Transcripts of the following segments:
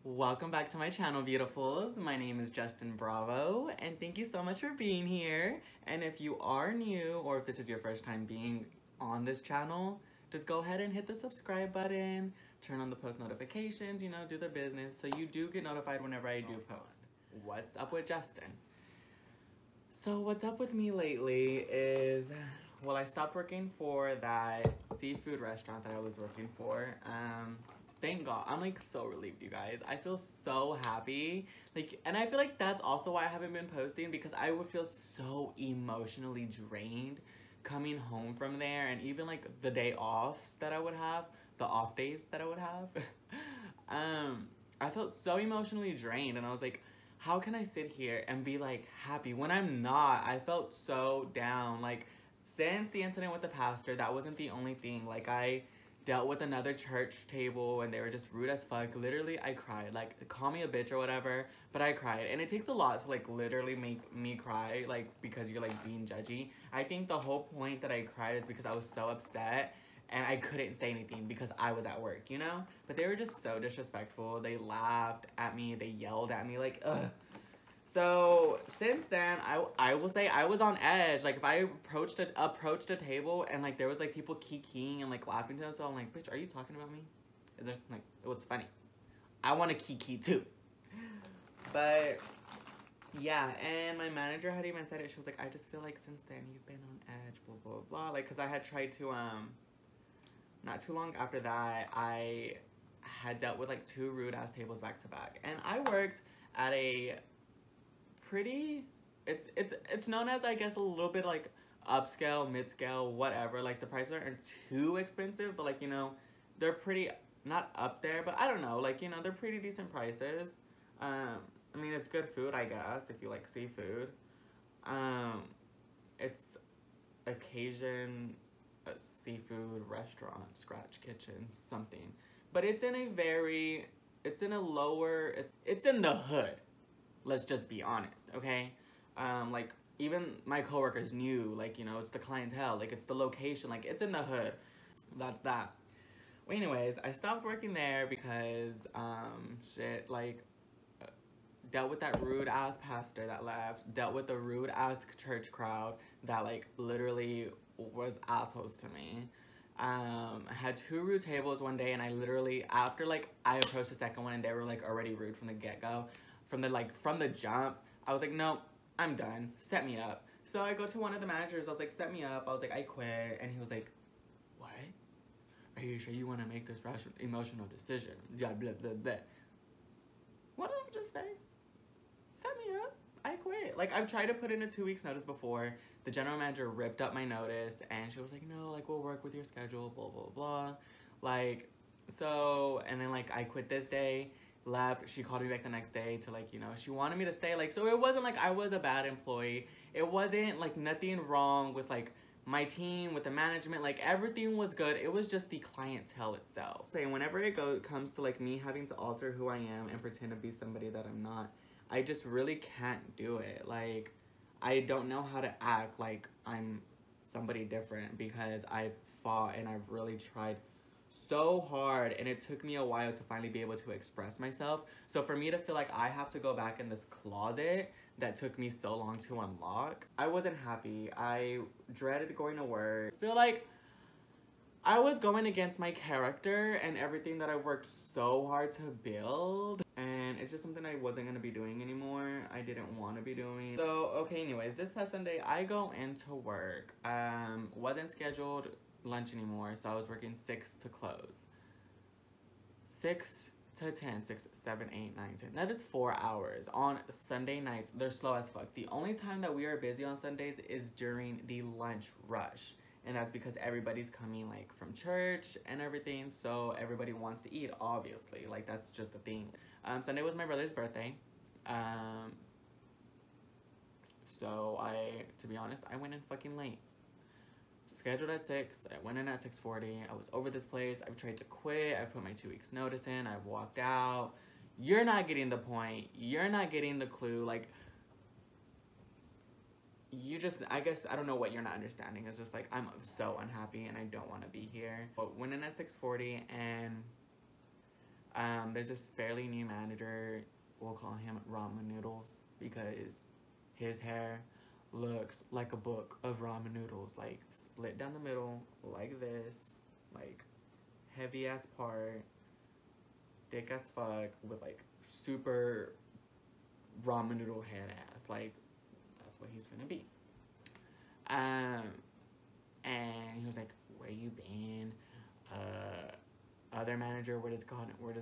Welcome back to my channel, beautifuls. My name is Justin Bravo, and thank you so much for being here. And if you are new, or if this is your first time being on this channel, just go ahead and hit the subscribe button, turn on the post notifications, you know, do the business, so you do get notified whenever I do post. What's up with Justin? So what's up with me lately is, well, I stopped working for that seafood restaurant that I was working for. Thank God. I'm like so relieved, you guys. I feel so happy. And I feel like that's also why I haven't been posting, because I would feel so emotionally drained coming home from there, and even like the day offs that I would have, the off days that I would have. I felt so emotionally drained, and I was like, how can I sit here and be like happy when I'm not? I felt so down. Like, since the incident with the pastor, that wasn't the only thing. Like, I dealt with another church table and they were just rude as fuck. Literally, I cried. Like, call me a bitch or whatever, but I cried. And it takes a lot to like literally make me cry, like, because you're like being judgy. I think the whole point that I cried is because I was so upset and I couldn't say anything because I was at work, you know? But they were just so disrespectful. They laughed at me, they yelled at me, like, ugh. So since then, I will say I was on edge. Like, if I approached a table and like there was like people kikiing and like laughing to them, so I'm like, bitch, are you talking about me? Is there like, what's funny? I want to kiki too. But yeah, and my manager had even said it. She was like, I just feel like since then you've been on edge, blah blah blah. Like, cause I had tried to not too long after that, I had dealt with like 2 rude ass tables back to back, and I worked at a pretty, it's known as, I guess, a little bit like upscale, mid-scale, whatever. Like, the prices aren't too expensive, but like, you know, they're pretty, not up there, but I don't know, like, you know, they're pretty decent prices. I mean, it's good food, I guess, if you like seafood. It's a Cajun seafood restaurant, scratch kitchen, something, but it's in a very, it's in a lower, it's in the hood. Let's just be honest, okay? Like, even my coworkers knew, like, you know, it's the clientele, like, it's the location, like, it's in the hood. That's that. Well, anyways, I stopped working there because, shit, like, dealt with that rude-ass pastor that left, dealt with the rude-ass church crowd that, like, literally was assholes to me. I had 2 rude tables one day, and I literally, after, like, I approached the second one, and they were, like, already rude from the get-go. From the jump, I was like, no, I'm done. Set me up. So I go to one of the managers. I was like, set me up. I was like, I quit. And he was like, what? Are you sure you want to make this rational, emotional decision? Yeah, blah, blah, blah. What did I just say? Set me up. I quit. Like, I've tried to put in a 2 weeks notice before. The general manager ripped up my notice, and she was like, no, like, we'll work with your schedule, blah, blah, blah. Like, so, and then, like, I quit this day. Left. She called me back the next day to, like, you know, she wanted me to stay. Like, so it wasn't like I was a bad employee. It wasn't like nothing wrong with like my team, with the management. Like, everything was good. It was just the clientele itself. So whenever it comes to like me having to alter who I am and pretend to be somebody that I'm not, I just really can't do it. Like, I don't know how to act like I'm somebody different, because I've fought and I've really tried so hard, and it took me a while to finally be able to express myself. So for me to feel like I have to go back in this closet that took me so long to unlock, I wasn't happy. I dreaded going to work. I feel like I was going against my character and everything that I worked so hard to build, and it's just something I wasn't gonna be doing anymore. I didn't want to be doing. So okay, anyways, this past Sunday I go into work. Wasn't scheduled lunch anymore, so I was working 6 to close. 6 to 10, 6, 7, 8, 9, 10. That is 4 hours. On Sunday nights, they're slow as fuck. The only time that we are busy on Sundays is during the lunch rush. And that's because everybody's coming like from church and everything, so everybody wants to eat, obviously. Like, that's just the thing. Sunday was my brother's birthday. So to be honest, I went in fucking late. Scheduled at 6, I went in at 6:40. I was over this place. I've tried to quit. I've put my 2 weeks notice in. I've walked out. You're not getting the point. You're not getting the clue. Like, you just, I guess, I don't know what you're not understanding. It's just like, I'm so unhappy and I don't want to be here. But went in at 6:40, and There's this fairly new manager. We'll call him Ramen Noodles because his hair looks like a book of ramen noodles, like split down the middle like this, like heavy ass part, thick as fuck, with like super ramen noodle head ass. Like, that's what he's gonna be. And he was like, where you been? Other manager, we're just gonna call him, we're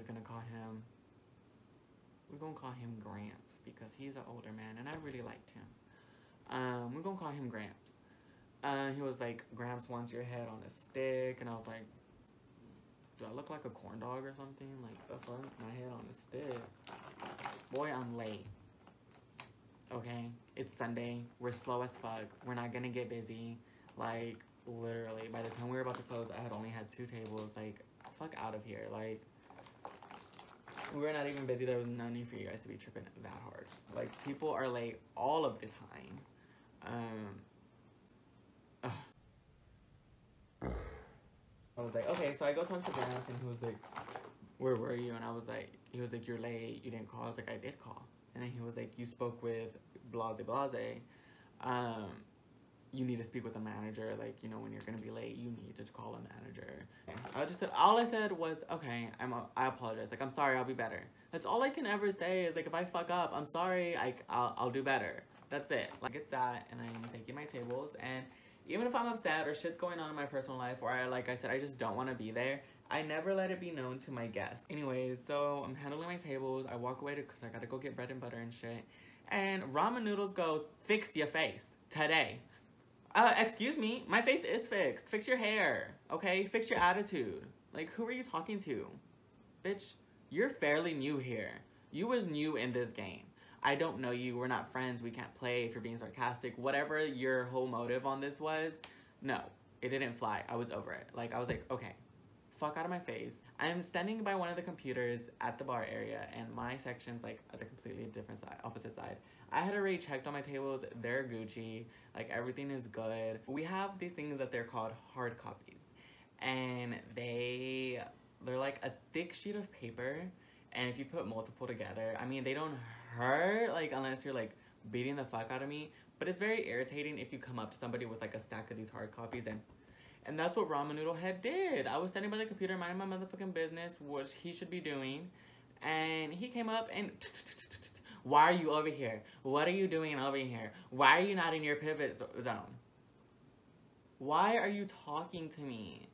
gonna call him Gramps because he's an older man and I really liked him. We're gonna call him Gramps. He was like, Gramps wants your head on a stick, and I was like, do I look like a corn dog or something? Like, the fuck? My head on a stick. Boy, I'm late. Okay? It's Sunday. We're slow as fuck. We're not gonna get busy. Like, literally, by the time we were about to close, I had only had 2 tables. Like, fuck out of here. Like, we were not even busy. There was no need for you guys to be tripping that hard. Like, people are late all of the time. I was like, okay, so I go talk to Grant, and he was like, where were you? And I was like, he was like, you're late, you didn't call. I was like, I did call. And then he was like, you spoke with blase blase. You need to speak with a manager. Like, you know, when you're gonna be late, you need to call a manager. I just said, all I said was, okay, I apologize. Like, I'm sorry, I'll be better. That's all I can ever say is, like, if I fuck up, I'm sorry, I'll do better. That's it. Like, it's that, and I'm taking my tables, and even if I'm upset or shit's going on in my personal life, or like I said, I just don't want to be there, I never let it be known to my guests. Anyways, so I'm handling my tables. I walk away because I gotta go get bread and butter and shit. And Ramen Noodles goes, fix your face today. Excuse me, my face is fixed. Fix your hair, okay? Fix your attitude. Like, who are you talking to? Bitch, you're fairly new here. You was new in this game. I don't know you, we're not friends, we can't play if you're being sarcastic. Whatever your whole motive on this was, no, it didn't fly. I was over it. Like, I was like, okay, fuck out of my face. I'm standing by one of the computers at the bar area, and my section's like at a completely different side, opposite side. I had already checked on my tables, they're Gucci, like everything is good. We have these things that they're called hard copies, and they're like a thick sheet of paper, and if you put multiple together, I mean, they don't hurt, like, unless you're like beating the fuck out of me, but it's very irritating if you come up to somebody with like a stack of these hard copies, and that's what Ramen Noodle Head did. I was standing by the computer minding my motherfucking business, which he should be doing, and he came up and why are you over here? What are you doing over here? Why are you not in your pivot zone? Why are you talking to me?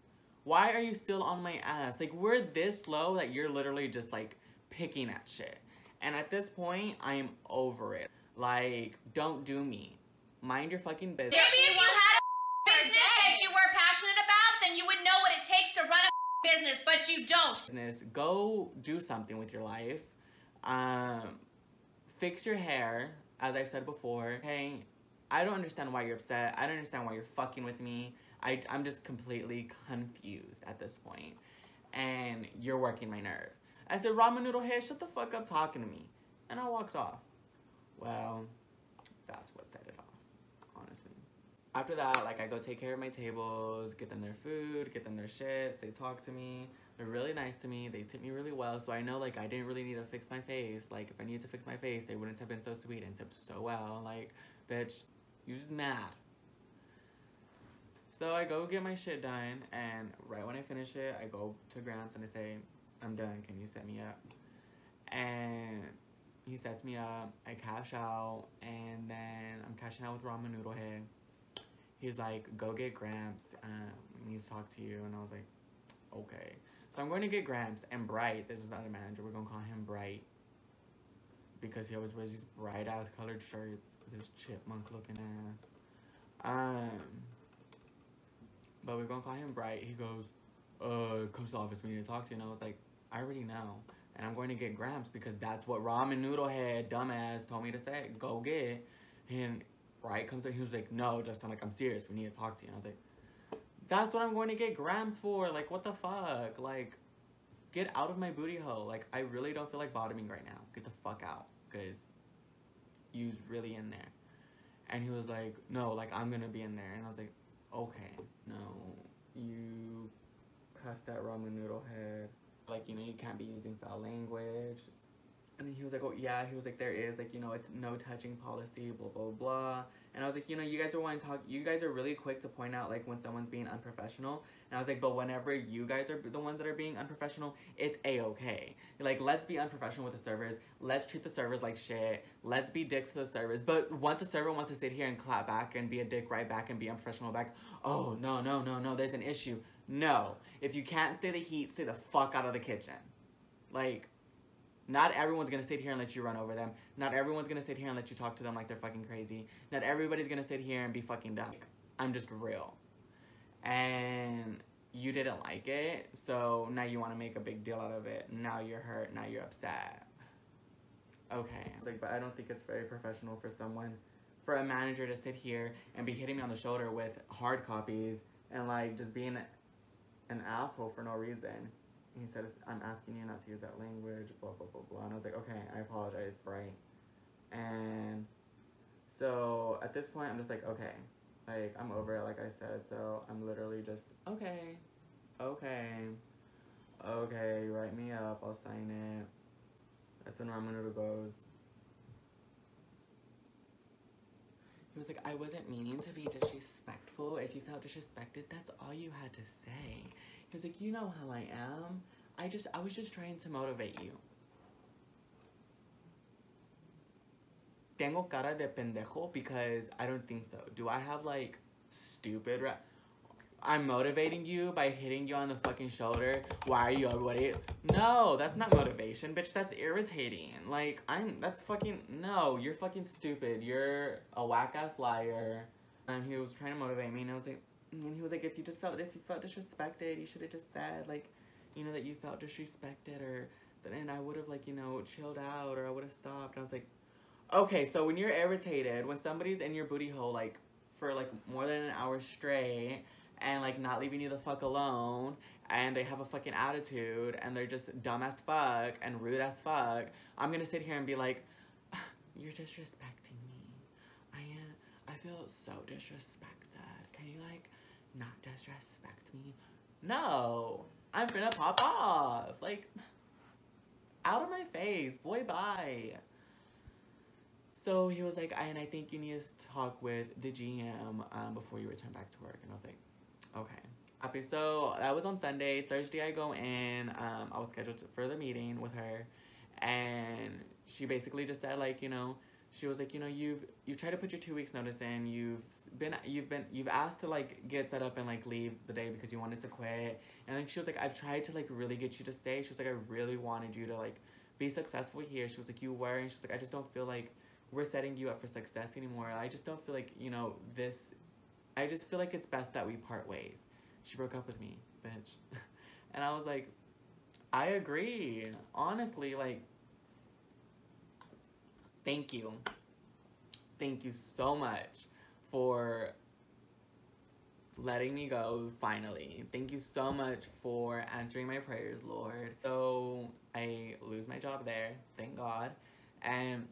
Why are you still on my ass? Like, we're this low that you're literally just like picking at shit. And at this point, I am over it. Like, don't do me. Mind your fucking business. Maybe if you had a business that you were passionate about, then you would know what it takes to run a business, but you don't. Go do something with your life. Fix your hair, as I've said before. Hey, I don't understand why you're upset. I don't understand why you're fucking with me. I'm just completely confused at this point. And you're working my nerve. I said, Ramen Noodle Head, shut the fuck up talking to me. And I walked off. Well, that's what set it off, honestly. After that, like, I go take care of my tables, get them their food, get them their shit. They talk to me. They're really nice to me. They tip me really well. So I know, like, I didn't really need to fix my face. Like, if I needed to fix my face, they wouldn't have been so sweet and tipped so well. Like, bitch, you just mad. So I go get my shit done, and right when I finish it, I go to Grant's and I say, I'm done, can you set me up? And he sets me up, I cash out, and then I'm cashing out with Ramen Noodle Head. He's like, go get Gramps, we need to talk to you, and I was like, okay. So I'm going to get Gramps, and Bright, this is another manager, we're gonna call him Bright, because he always wears these bright ass colored shirts with his chipmunk looking ass. But we're gonna call him Bright. He goes, come to the office, we need to talk to you. And I was like, I already know. And I'm going to get Gramps because that's what Ramen Noodle Head, dumbass, told me to say. Go get. And Bright comes in, he was like, no, Justin, like, I'm serious, we need to talk to you. And I was like, that's what I'm going to get Gramps for. Like, what the fuck? Like, get out of my booty hole. Like, I really don't feel like bottoming right now. Get the fuck out. Because you's really in there. And he was like, no, like, I'm gonna be in there. And I was like, okay, no, you cussed that Ramen Noodle Head like, you know, you can't be using foul language. And then he was like, oh yeah, he was like, there is, like, you know, it's no touching policy, blah, blah, blah. And I was like, you know, you guys are wanting to talk, you guys are really quick to point out, like, when someone's being unprofessional. And I was like, but whenever you guys are the ones that are being unprofessional, it's a-okay. Like, let's be unprofessional with the servers. Let's treat the servers like shit. Let's be dicks to the servers. But once a server wants to sit here and clap back and be a dick right back and be unprofessional back, oh, no, no, no, no, there's an issue. No. If you can't stay the heat, stay the fuck out of the kitchen. Like, not everyone's gonna sit here and let you run over them. Not everyone's gonna sit here and let you talk to them like they're fucking crazy. Not everybody's gonna sit here and be fucking dumb. I'm just real. And you didn't like it, so now you wanna make a big deal out of it. Now you're hurt, now you're upset. Okay. It's like, but I don't think it's very professional for a manager to sit here and be hitting me on the shoulder with hard copies and like just being an asshole for no reason. He said, I'm asking you not to use that language, blah, blah, blah, blah. And I was like, okay, I apologize, right? And so at this point, I'm just like, okay. Like, I'm over it, like I said. So I'm literally just, okay, write me up, I'll sign it. That's when Ramen Noodle goes. He was like, I wasn't meaning to be disrespectful. If you felt disrespected, that's all you had to say. He was like, you know how I am. I was just trying to motivate you. Tengo cara de pendejo because I don't think so. Do I have like stupid I'm motivating you by hitting you on the fucking shoulder. Why are you already? No, that's not motivation, bitch. That's irritating. Like, that's fucking, no, you're fucking stupid. You're a whack-ass liar. And he was trying to motivate me, and I was like, and he was like, if you felt disrespected, you should have just said, like, you know, that you felt disrespected, or, and I would have, like, you know, chilled out, or I would have stopped. And I was like, okay, so when you're irritated, when somebody's in your booty hole, like, for, like, more than an hour straight, and, like, not leaving you the fuck alone, and they have a fucking attitude, and they're just dumb as fuck, and rude as fuck, I'm gonna sit here and be like, you're disrespecting me. I feel so disrespected. Can you, like, not disrespect me? No! I'm finna pop off! Like, out of my face. Boy, bye. So he was like, I think you need to talk with the GM before you return back to work. And I was like, okay. Okay, so that was on Sunday. Thursday I go in. I was scheduled for the meeting with her. And she basically just said, like, you know, she was like, you know, you've tried to put your 2 weeks notice in. You've asked to, like, get set up and, like, leave the day because you wanted to quit. And like she was like, I've tried to, like, really get you to stay. She was like, I really wanted you to, like, be successful here. She was like, you were. And she was like, I just don't feel like we're setting you up for success anymore. I just don't feel like, you know, I just feel like it's best that we part ways. She broke up with me, bitch. And I was like, I agree. Honestly, like, thank you. Thank you so much for letting me go, finally. Thank you so much for answering my prayers, Lord. So I lose my job there, thank God. And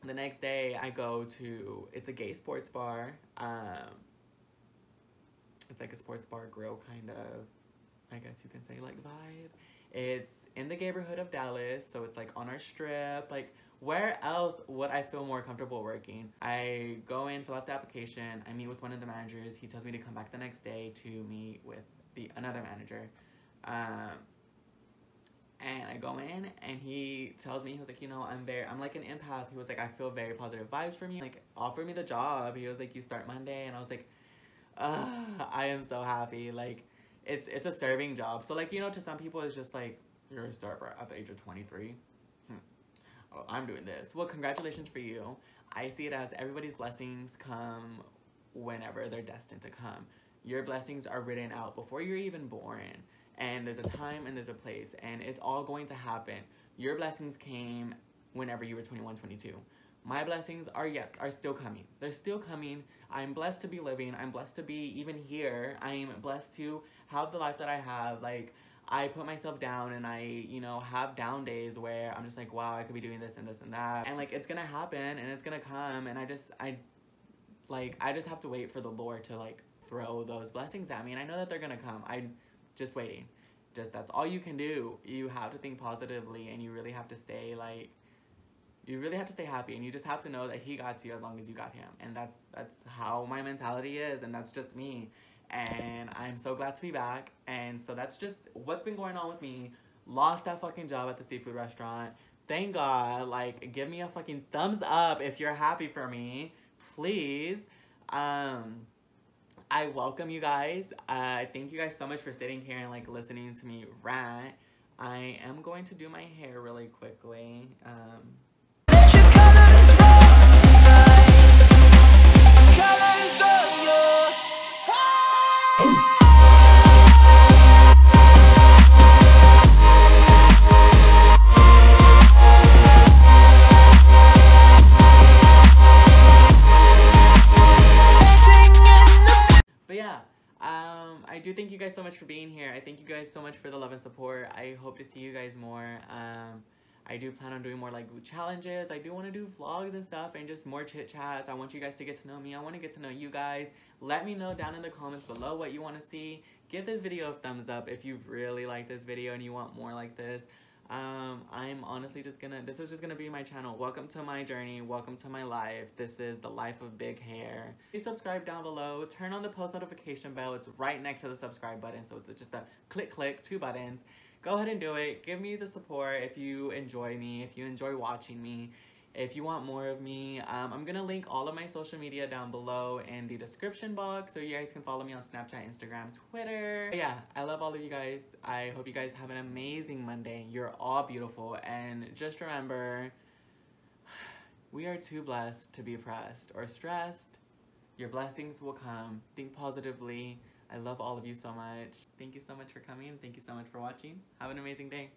the next day I go to, it's a gay sports bar. It's like a sports bar grill kind of, I guess you can say, like, vibe. It's in the neighborhood of Dallas, so it's like on our strip. Like, where else would I feel more comfortable working? I go in, fill out the application, I meet with one of the managers. He tells me to come back the next day to meet with another manager. And I go in, and he tells me, he was like, you know, I'm like an empath. He was like, I feel very positive vibes from you. Like, offer me the job. He was like, you start Monday. And I was like, I am so happy. Like, it's a serving job. So, like, you know, to some people, it's just like, you're a server at the age of 23. Oh, I'm doing this. Well, congratulations for you. I see it as everybody's blessings come whenever they're destined to come. Your blessings are written out before you're even born. And there's a time and there's a place. And it's all going to happen. Your blessings came whenever you were 21, 22. My blessings are still coming. They're still coming. I'm blessed to be living. I'm blessed to be even here. I'm blessed to have the life that I have. Like, I put myself down, and I, you know, have down days where I'm just like, wow, I could be doing this and this and that. And, like, it's gonna happen, and it's gonna come, and I just have to wait for the Lord to, like, throw those blessings at me. And I know that they're gonna come. I'm just waiting. just, that's all you can do. You have to think positively, and you really have to stay like, you really have to stay happy, and you just have to know that he got you as long as you got him. And that's how my mentality is, and that's just me. And I'm so glad to be back. And so that's just what's been going on with me. Lost that fucking job at the seafood restaurant. Thank God. Like, give me a fucking thumbs up if you're happy for me, please. I welcome you guys. Thank you guys so much for sitting here and like listening to me rant. I am going to do my hair really quickly. But yeah, I do thank you guys so much for being here. I thank you guys so much for the love and support. I hope to see you guys more. I do plan on doing more like challenges. I do want to do vlogs and stuff, and just more chit chats. I want you guys to get to know me. I want to get to know you guys. Let me know down in the comments below what you want to see. Give this video a thumbs up if you really like this video and you want more like this. I'm honestly just gonna, this is just gonna be my channel. Welcome to my journey. Welcome to my life. This is the life of big hair. Please subscribe down below. Turn on the post notification bell. It's right next to the subscribe button. So it's just a click, 2 buttons. Go ahead and do it. Give me the support if you enjoy me, if you enjoy watching me. If you want more of me, I'm gonna link all of my social media down below in the description box, so you guys can follow me on Snapchat, Instagram, Twitter. But yeah, I love all of you guys. I hope you guys have an amazing Monday. You're all beautiful, and just remember, we are too blessed to be pressed or stressed. Your blessings will come. Think positively. I love all of you so much. Thank you so much for coming. Thank you so much for watching. Have an amazing day.